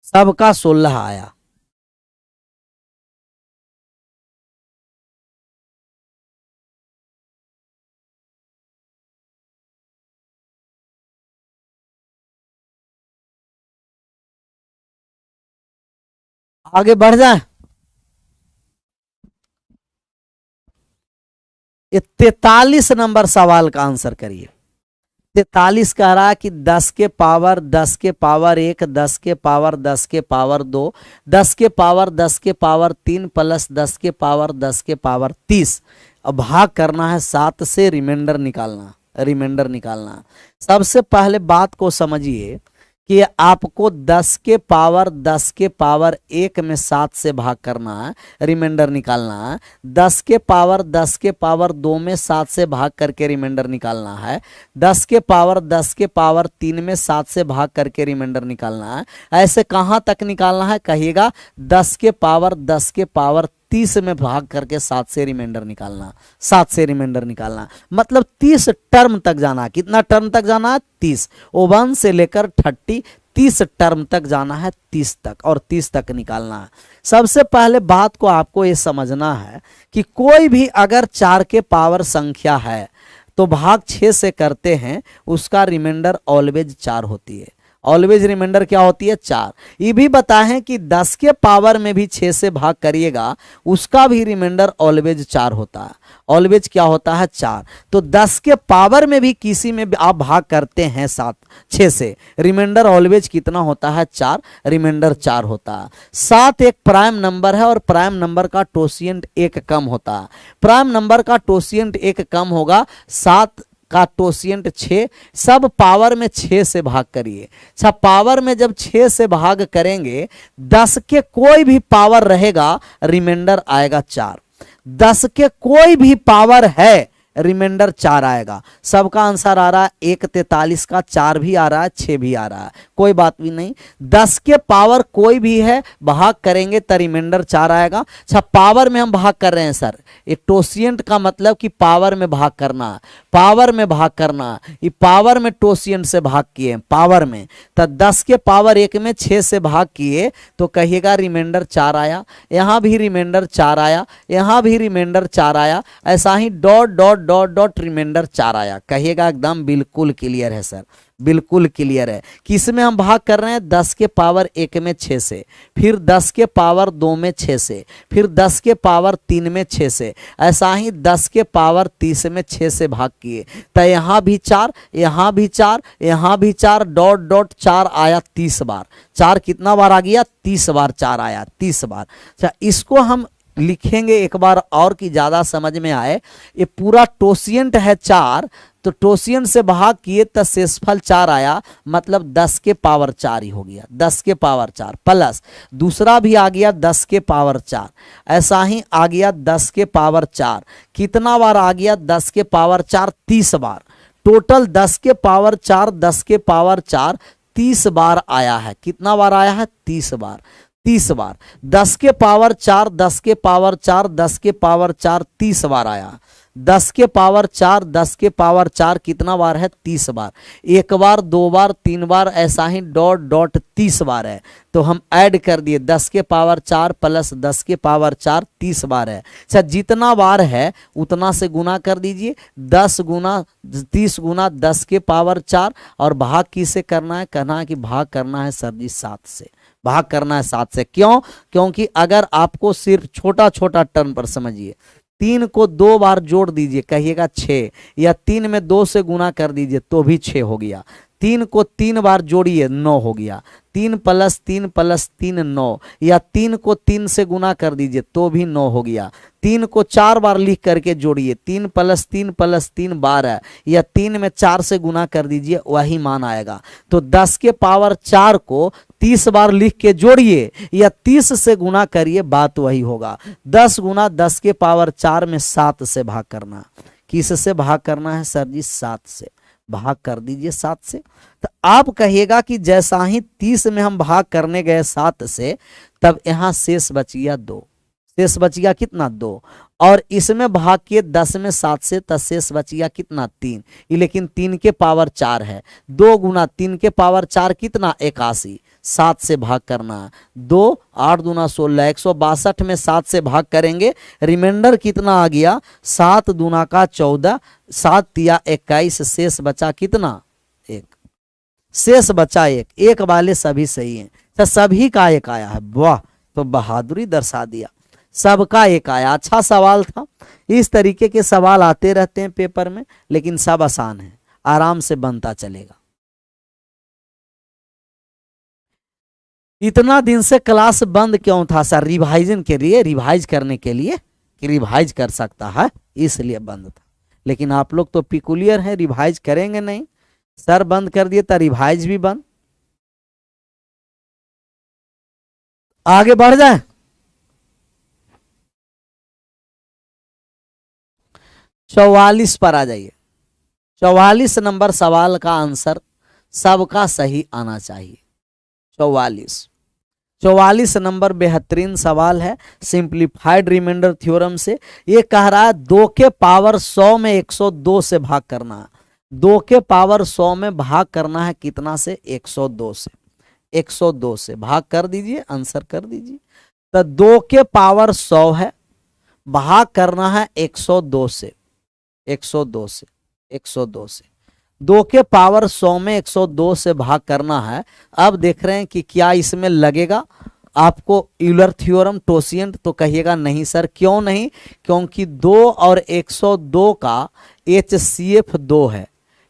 [SPEAKER 1] सबका 16 आया। आगे बढ़ जाए। ये 43 नंबर सवाल का आंसर करिए। 43 कह रहा है कि 10 के पावर 10 के पावर 1, 10 के पावर 10 के पावर 2, 10 के पावर 10 के पावर 3 प्लस 10 के पावर 10 के पावर 30। अब भाग करना है 7 से, रिमाइंडर निकालना। सबसे पहले बात को समझिए कि आपको 10 के पावर 10 के पावर 1 में 7 से भाग करना है, रिमाइंडर निकालना है। 10 के पावर 10 के पावर 2 में 7 से भाग करके रिमाइंडर निकालना है। 10 के पावर 10 के पावर 3 में 7 से भाग करके रिमाइंडर निकालना है। ऐसे कहां तक निकालना है कहिएगा, 10 के पावर 10 के पावर 30 में भाग करके 7 से रिमाइंडर निकालना। 7 से रिमाइंडर निकालना मतलब 30 टर्म तक जाना। कितना टर्म तक जाना है, 30। 1 से लेकर 30, 30 टर्म तक जाना है, 30 तक, और 30 तक निकालना है। सबसे पहले बात को आपको यह समझना है कि कोई भी अगर 4 के पावर संख्या है तो भाग 6 से करते हैं, उसका रिमाइंडर ऑलवेज 4 होती है। ऑलवेज रिमाइंडर क्या होती है, 4। ये भी बताएं कि 10 के पावर में भी 6 से भाग करिएगा, उसका भी रिमाइंडर ऑलवेज 4 होता है। ऑलवेज क्या होता है, 4। तो 10 के पावर में भी किसी में भी आप भाग करते हैं 6 से, रिमाइंडर ऑलवेज कितना होता है, 4। रिमाइंडर 4 होता है। 7 एक प्राइम नंबर है, और प्राइम नंबर का टोशियंट 1 कम होता है। प्राइम नंबर का टोशियंट 1 कम होगा, 7 का टोशियंट 6। सब पावर में 6 से भाग करिए। अच्छा पावर में जब 6 से भाग करेंगे, 10 के कोई भी पावर रहेगा, रिमाइंडर आएगा 4। 10 के कोई भी पावर है, रिमाइंडर 4 आएगा। सबका आंसर आ रहा है 143 का, 4 भी आ रहा है, 6 भी आ रहा है, कोई बात भी नहीं। 10 के पावर कोई भी है, भाग करेंगे तो रिमाइंडर 4 आएगा। अच्छा पावर में हम भाग कर रहे हैं सर, ये टोशियंट का मतलब कि पावर में भाग करना, पावर में भाग करना। ये पावर में टोशियंट से भाग किए पावर में, तो 10 के पावर 1 में 6 से भाग किए तो कहिएगा रिमाइंडर 4 आया। यहां भी रिमाइंडर 4 आया, यहां भी रिमाइंडर 4 आया। ऐसा ही dot dot dot dot reminder 4 आया। कहिएगा एकदम बिल्कुल क्लियर है सर, बिल्कुल क्लियर है। किसमें हम भाग कर रहे हैं, 10 के पावर 1 में 6 से, फिर 10 के पावर 2 में 6 से, फिर 10 के पावर 3 में 6 से। ऐसा ही 10 के पावर 30 में 6 से भाग किए तो यहां भी 4, यहां भी 4, यहां भी 4, डॉट डॉट 4 आया 30 बार। 4 कितना बार आ गया, 30 बार 4 आया, 30 बार। अच्छा इसको हम लिखेंगे एक बार और कि ज्यादा समझ में आए। ये पूरा टोसिएंट है 4, तो टोसिएंट से भाग किए तो शेषफल 4 आया, मतलब 10 के पावर 4 ही हो गया, 10 के पावर 4 प्लस दूसरा भी आ गया 10 के पावर 4, ऐसा ही आ गया 10 के पावर 4। कितना बार आ गया 10 के पावर 4? 30 बार। टोटल 10 के पावर 4 10 के पावर 4 30 बार आया है। कितना बार आया है? 30 बार। 30 बार 10 के पावर 4 10 के पावर 4 10 के पावर 4 30 बार आया। 10 के पावर 4 10 के पावर 4 कितना बार है? 30 बार। एक बार, दो बार, तीन बार, ऐसा ही डॉट डॉट 30 बार है। तो हम ऐड कर दिए 10 के पावर 4 प्लस 10 के पावर 4 30 बार है। अच्छा, जितना बार है उतना से गुना कर दीजिए। 10 गुना 30 गुना 10 के पावर 4, और भाग किसे करना है? कहना है कि भाग करना है सर जी 7 से। भाग करना है 7 से। क्यों? क्योंकि अगर आपको सिर्फ छोटा छोटा टर्म पर समझिए, 3 को 2 बार जोड़ दीजिए, कहिएगा 6, या 3 में 2 से गुना कर दीजिए तो भी 6 हो गया। 3 को 3 बार जोड़िए 9 हो गया। 3 प्लस 3 प्लस 3 9, या 3 को 3 से गुना कर दीजिए तो भी 9 हो गया। 3 को 4 बार लिख करके जोड़िए, 3 प्लस 3 प्लस 3 12, या 3 में 4 से गुना कर दीजिए, वही मान आएगा। तो 10 के पावर 4 को 30 बार लिख के जोड़िए या 30 से गुना करिए, बात वही होगा। 10 गुना 10 के पावर 4 में 7 से भाग करना। किस से भाग करना है सर जी? 7 से। भाग कर दीजिए 7 से। तो आप कहिएगा कि जैसा ही 30 में हम भाग करने गए 7 से, तब यहां शेष बच गया 2। शेष बच गया कितना? 2। और इसमें भाग किए 10 में 7 से, तब शेष बच गया कितना? 3। लेकिन 3 के पावर 4 है। 2 गुना 3 के पावर 4 कितना? 81। 7 से भाग करना है। 2 8 दूना 16, 162 में 7 से भाग करेंगे, रिमाइंडर कितना आ गया? 7 दूना का 14, 7 तिया 21, शेष बचा कितना? 1। शेष बचा 1। एक वाले सभी सही हैं। तो सभी का 1 आया है। वाह, तो बहादुरी दर्शा दिया, सबका 1 आया। अच्छा सवाल था। इस तरीके के सवाल आते रहते हैं पेपर में, लेकिन सब आसान है, आराम से बनता चलेगा। इतना दिन से क्लास बंद क्यों था सर? रिवाइजन के लिए, रिवाइज करने के लिए कि रिवाइज कर सकता है, इसलिए बंद था। लेकिन आप लोग तो पिकुलियर हैं, रिवाइज करेंगे नहीं। सर बंद कर दिए तो रिवाइज भी बंद। आगे बढ़ जाए। चौवालीस पर आ जाइए। 44 नंबर सवाल का आंसर सबका सही आना चाहिए। 44 नंबर बेहतरीन सवाल है, सिंप्लीफाइड रिमाइंडर थ्योरम से। ये कह रहा है 2 के पावर 100 में 102 से भाग करना है। 2 के पावर 100 में भाग करना है कितना से? 102 से। 102 से भाग कर दीजिए, आंसर कर दीजिए। तो 2 के पावर 100 है, भाग करना है 102 से। 102 से 102 से 2 के पावर 100 में 102 से भाग करना है। अब देख रहे हैं कि क्या इसमें लगेगा आपको यूलर थ्योरम टोसिएंट? तो कहिएगा नहीं सर। क्यों नहीं? क्योंकि 2 और 102 का HCF 2 है।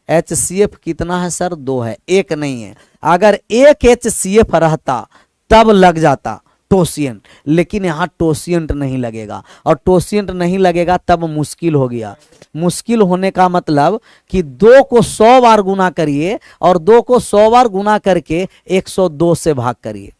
[SPEAKER 1] HCF कितना है सर? 2 है, 1 नहीं है। अगर 1 HCF रहता तब लग जाता टोसिएंट, लेकिन यहाँ टोसिएंट नहीं लगेगा, और टोसिएंट नहीं लगेगा तब मुश्किल हो गया। मुश्किल होने का मतलब कि 2 को 100 बार गुना करिए और 2 को 100 बार गुना करके 102 से भाग करिए,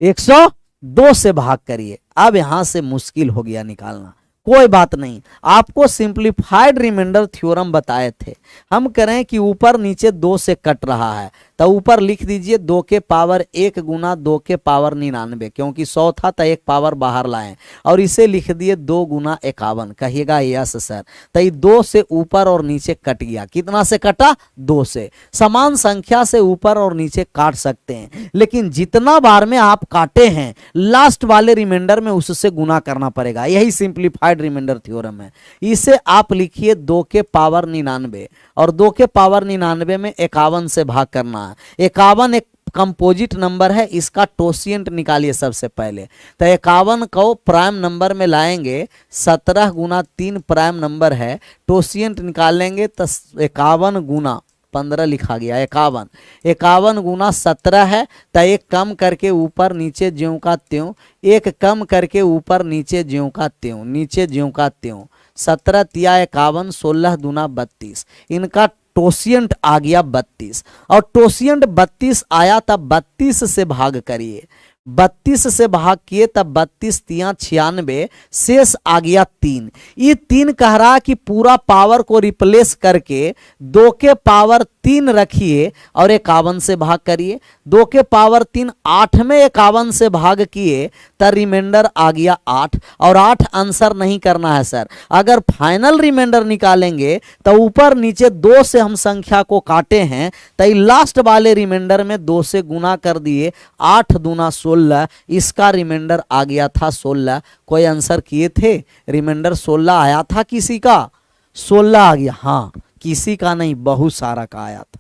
[SPEAKER 1] 102 से भाग करिए। अब यहां से मुश्किल हो गया निकालना। कोई बात नहीं, आपको सिंप्लीफाइड रिमाइंडर थ्योरम बताए थे। हम करें कि ऊपर नीचे 2 से कट रहा है, तो ऊपर लिख दीजिए 2 के पावर 1 गुना 2 के पावर 99, क्योंकि 100 था तो 1 पावर बाहर लाएं, और इसे लिख दिए 2 गुना 51। कहिएगा यस सर। तो ये 2 से ऊपर और नीचे कट गया। कितना से कटा? 2 से। समान संख्या से ऊपर और नीचे काट सकते हैं, लेकिन जितना बार में आप काटे हैं लास्ट वाले रिमाइंडर में उससे गुना करना पड़ेगा। यही सिंप्लीफाइड रिमाइंडर थ्योरम है। इसे आप लिखिए 2 के पावर 99, और 2 के पावर 99 में 51 से भाग करना है। 51 एक कंपोजिट नंबर है, इसका टोसिएंट निकालिए सबसे पहले। तो 51 को प्राइम नंबर में लाएंगे, 17 गुना 3 प्राइम नंबर है, टोसिएंट निकालेंगे तो 51 गुना 15 लिखा गया, 51, 51 गुना 17 है, तो एक कम करके ऊपर नीचे ज्यों का त्यों, एक कम करके ऊपर नीचे ज्यों का त्यों, नीचे ज्यों का त्यों, 17 तिया 51, 16 दूना 32, इनका टोसियंट आ गया 32, और टोसियंट 32 आया तब 32 से भाग करिए, 32 से भाग किए तब 32 तिया 96, शेष आ गया 3। ये 3 कह रहा कि पूरा पावर को रिप्लेस करके 2 के पावर 3 रखिए और 51 से भाग करिए, 2 के पावर 3 8 में 51 से भाग किए तो रिमाइंडर आ गया 8, और 8 आंसर नहीं करना है सर। अगर फाइनल रिमाइंडर निकालेंगे तो ऊपर नीचे 2 से हम संख्या को काटे हैं, तो लास्ट वाले रिमाइंडर में 2 से गुना कर दिए, 8 दूना 16, इसका रिमाइंडर आ गया था 16। कोई आंसर किए थे? रिमाइंडर 16 आया था किसी का? 16 आ गया, हाँ, किसी का नहीं, बहुत सारा का आया था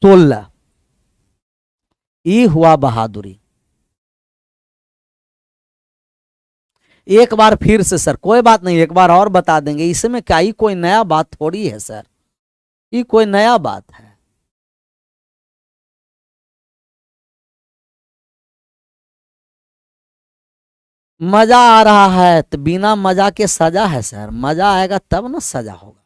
[SPEAKER 1] 16। ये हुआ बहादुरी। एक बार फिर से सर, कोई बात नहीं, एक बार और बता देंगे, इसमें क्या ही कोई नया बात थोड़ी है सर, ये कोई नया बात है। मजा आ रहा है तो बिना मजा के सजा है सर, मजा आएगा तब ना सजा होगा।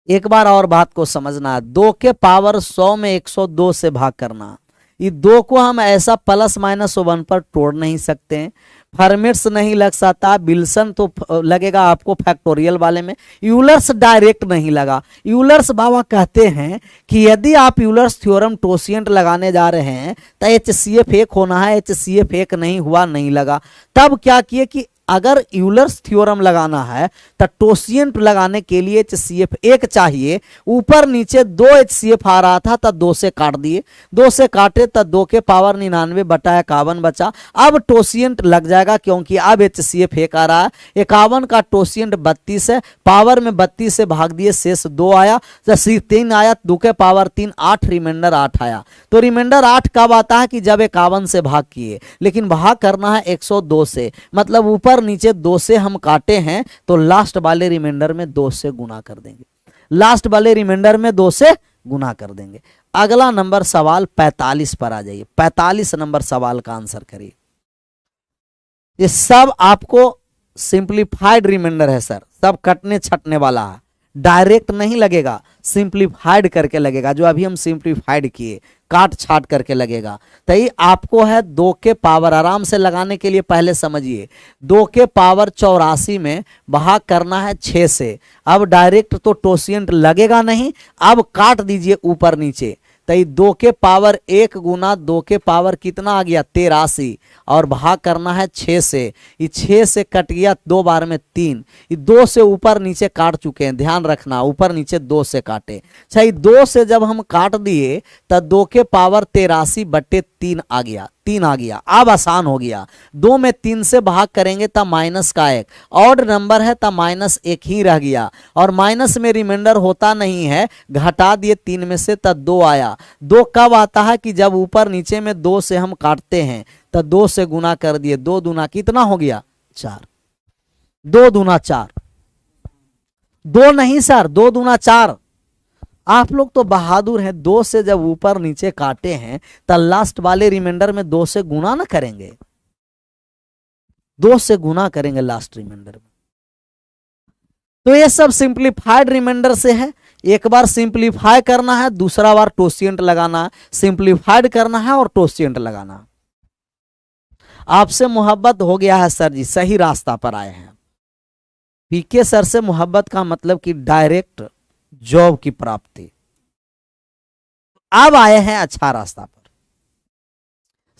[SPEAKER 1] एक बार और बात को समझना है, 2 के पावर 100 में 102 से भाग करना, ये 2 को हम ऐसा प्लस माइनस 1 पर तोड़ नहीं सकते हैं, फॉर्मेट्स नहीं लग सकता, विल्सन तो लगेगा आपको फैक्टोरियल वाले में, यूलर्स डायरेक्ट नहीं लगा। यूलर्स बाबा कहते हैं कि यदि आप यूलर्स थ्योरम टोसिएंट लगाने जा रहे हैं तो HCF 1 होना है, HCF 1 नहीं हुआ, नहीं लगा। तब क्या किए कि अगर यूलर्स थ्योरम लगाना है तो टोसिएंट लगाने के लिए HCF 1 चाहिए, ऊपर नीचे 2 HCF आ रहा था तो 2 से काट दिए, 2 से काटे तो 2 के पावर 99 बटा 51 बचा। अब टोसिएंट लग जाएगा क्योंकि अब HCF 1 आ रहा है, 51 का टोसिएंट 32 है, पावर में 32 से भाग दिए, शेष 2 आया, तो 3 आया, 2 के पावर 3 8, रिमाइंडर 8 आया। तो रिमाइंडर 8 कब आता है? कि जब 51 से भाग किए, लेकिन भाग करना है 102 से, मतलब ऊपर नीचे 2 से हम काटे हैं तो लास्ट वाले रिमाइंडर में 2 से गुना कर देंगे, लास्ट वाले रिमाइंडर में 2 से गुना कर देंगे। अगला नंबर सवाल 45 पर आ जाइए, 45 नंबर सवाल का आंसर करिए। ये सब आपको सिंप्लीफाइड रिमाइंडर है सर, सब कटने छटने वाला है, डायरेक्ट नहीं लगेगा, सिंप्लीफाइड करके लगेगा, जो अभी हम सिंप्लीफाइड किए काट छाट करके लगेगा। तो ये आपको है 2 के पावर, आराम से लगाने के लिए पहले समझिए, 2 के पावर 84 में भाग करना है 6 से। अब डायरेक्ट तो टोसिएंट लगेगा नहीं, अब काट दीजिए ऊपर नीचे, तो ये 2 के पावर 1 गुना 2 के पावर कितना आ गया? 83, और भाग करना है 6 से, ये 6 से कट गया 2 बार में 3, ये 2 से ऊपर नीचे काट चुके हैं, ध्यान रखना, ऊपर नीचे 2 से काटे। अच्छा, ये 2 से जब हम काट दिए तो 2 के पावर 83 बटे 3 आ गया, 3 आ गया। अब आसान हो गया, 2 में 3 से भाग करेंगे तो माइनस का 1, ऑड नंबर है तो -1 ही रह गया, और माइनस में रिमाइंडर होता नहीं है, घटा दिए 3 में से तो 2 आया। 2 कब आता है? कि जब ऊपर नीचे में 2 से हम काटते हैं तो 2 से गुना कर दिए, 2 दूना कितना हो गया? 4, 2 दूना 4, 2 नहीं सर, 2 दूना 4। आप लोग तो बहादुर हैं, 2 से जब ऊपर नीचे काटे हैं तो लास्ट वाले रिमाइंडर में 2 से गुना ना करेंगे, 2 से गुना करेंगे लास्ट रिमाइंडर में। तो ये सब सिंप्लीफाइड रिमाइंडर से है, एक बार सिंप्लीफाई करना है, दूसरा बार टोसिएंट लगाना है, सिंप्लीफाइड करना है और टोसिएंट लगाना है। आपसे मोहब्बत हो गया है सर जी, सही रास्ता पर आए हैं। पीके सर से मोहब्बत का मतलब कि डायरेक्ट जॉब की प्राप्ति, अब आए हैं अच्छा रास्ता पर।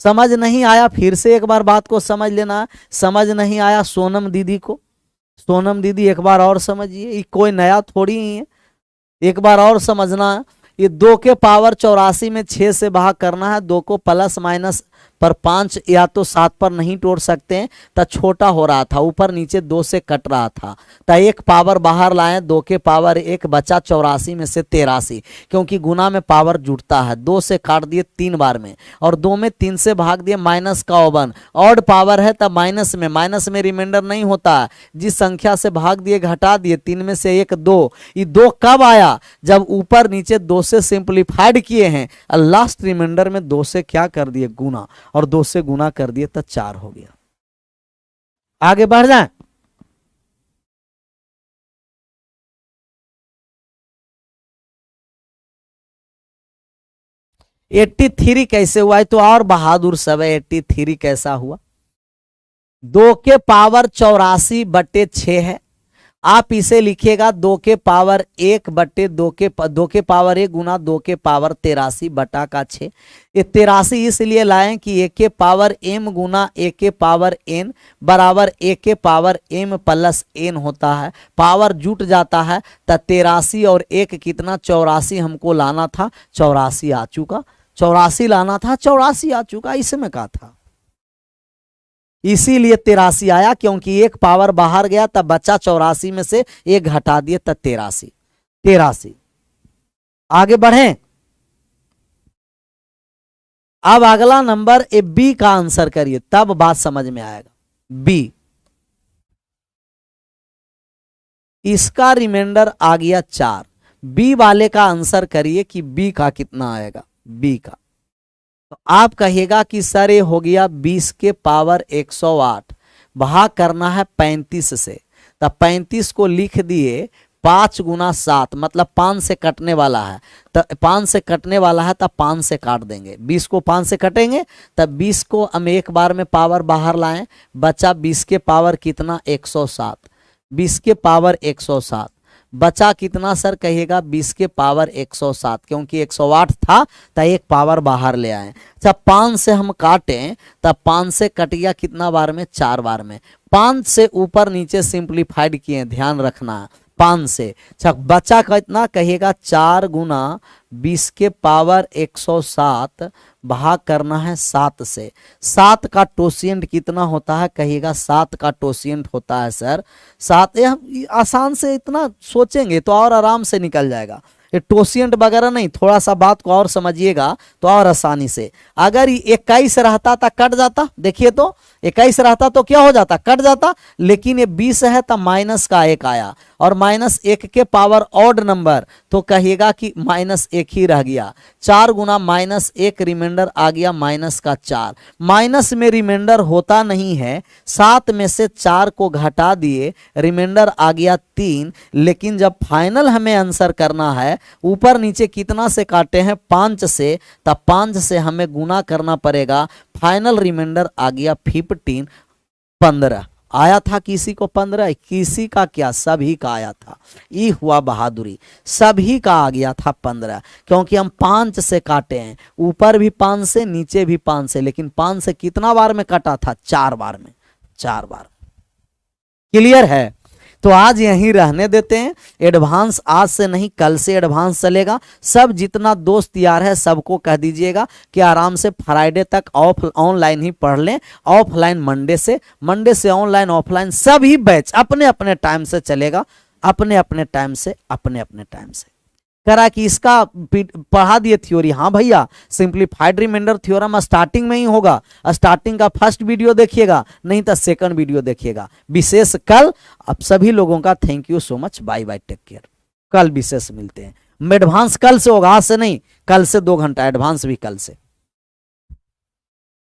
[SPEAKER 1] समझ नहीं आया फिर से एक बार बात को समझ लेना, समझ नहीं आया सोनम दीदी को, सोनम दीदी एक बार और समझिए, ये कोई नया थोड़ी ही है, एक बार और समझना। ये 2 के पावर 84 में 6 से भाग करना है, 2 को प्लस माइनस पर 5 या तो 7 पर नहीं तोड़ सकते हैं, तो छोटा हो रहा था, ऊपर नीचे 2 से कट रहा था, तो एक पावर बाहर लाए, 2 के पावर 1 बचा 84 में से 83, क्योंकि गुना में पावर जुटता है, 2 से काट दिए 3 बार में, और 2 में 3 से भाग दिए, माइनस का 51, ऑड पावर है तब माइनस में रिमाइंडर नहीं होता है, जिस संख्या से भाग दिए घटा दिए, 3 में से 1 2, ये 2 कब आया, जब ऊपर नीचे 2 से सिंप्लीफाइड किए हैं, और लास्ट रिमाइंडर में 2 से क्या कर दिए गुना, और 2 से गुना कर दिए तो 4 हो गया। आगे बढ़ जाए, एट्टी थ्री कैसे हुआ है, तो और बहादुर सब है, 83 कैसा हुआ, 2 के पावर 84 बटे 6 है, आप इसे लिखिएगा 2 के पावर 1 बटे 2 के पावर 1 गुना 2 के पावर 83 बटा का 6, ये 83 इसलिए लाएं कि 1 के पावर m गुना 1 के पावर n बराबर 1 के पावर m प्लस n होता है, पावर जुट जाता है, तो 83 और 1 कितना 84 हमको लाना था, 84 आ चुका, 84 लाना था, 84 आ चुका, इसमें क्या था, इसीलिए 83 आया, क्योंकि 1 पावर बाहर गया तब बचा 84 में से 1 घटा दिए तब 83। आगे बढ़ें, अब अगला नंबर ए बी का आंसर करिए, तब बात समझ में आएगा। बी, इसका रिमाइंडर आ गया 4, बी वाले का आंसर करिए कि बी का कितना आएगा, बी का, तो आप कहिएगा कि सर ये हो गया 20 के पावर 108, भाग करना है 35 से, तो 35 को लिख दिए 5 गुना 7, मतलब 5 से कटने वाला है, तो 5 से कटने वाला है, तब 5 से काट देंगे, 20 को 5 से कटेंगे, तब 20 को हम एक बार में पावर बाहर लाएं, बचा 20 के पावर कितना 107, 20 के पावर 107 बचा कितना सर, कहिएगा 20 के पावर 107, क्योंकि 108 था तो एक पावर बाहर ले आए, जब 5 से हम काटें तब 5 से कट गया कितना बार में, 4 बार में, 5 से ऊपर नीचे सिंप्लीफाइड किए, ध्यान रखना, 5 से, अच्छा बचा कितना, कहिएगा 4 गुना 20 के पावर 107 भाग करना है 7 से, 7 का टोसिएंट कितना होता है, कहिएगा 7 का टोसिएंट होता है सर 7, आसान से इतना सोचेंगे तो और आराम से निकल जाएगा, ये टोसिएंट वगैरह नहीं, थोड़ा सा बात को और समझिएगा तो और आसानी से, अगर 21 रहता था कट जाता, देखिए तो 21 रहता तो क्या हो जाता, कट जाता, लेकिन ये 20 है तो माइनस का 1 आया, और -1 के पावर ऑड नंबर, तो कहिएगा कि -1 ही रह गया, 4 गुना -1 रिमाइंडर आ गया -4, माइनस में रिमाइंडर होता नहीं है, 7 में से 4 को घटा दिए, रिमाइंडर आ गया 3, लेकिन जब फाइनल हमें आंसर करना है, ऊपर नीचे कितना से काटे हैं 5 से, तब 5 से हमें गुना करना पड़ेगा, फाइनल रिमाइंडर आ गया 15 आया था, किसी को 15, किसी का क्या, सभी का आया था, ये हुआ बहादुरी, सभी का आ गया था 15, क्योंकि हम 5 से काटे हैं, ऊपर भी 5 से नीचे भी 5 से, लेकिन 5 से कितना बार में कटा था, 4 बार में, 4 बार। क्लियर है, तो आज यहीं रहने देते हैं, एडवांस आज से नहीं कल से एडवांस चलेगा, सब जितना दोस्त यार है सबको कह दीजिएगा कि आराम से फ्राइडे तक ऑनलाइन ही पढ़ लें, ऑफलाइन मंडे से ऑनलाइन ऑफलाइन सभी बैच अपने अपने टाइम से चलेगा, अपने अपने टाइम से करा कि इसका पढ़ा दिए थ्योरी, हाँ भैया सिंप्लीफाइड रिमाइंडर थ्योरम स्टार्टिंग में ही होगा, स्टार्टिंग का फर्स्ट वीडियो देखिएगा, नहीं तो सेकंड वीडियो देखिएगा, विशेष कल। अब सभी लोगों का thank you so much, bye bye, take care, कल विशेष मिलते हैं, एडवांस कल से होगा, आज से नहीं, कल से 2 घंटा एडवांस भी कल से।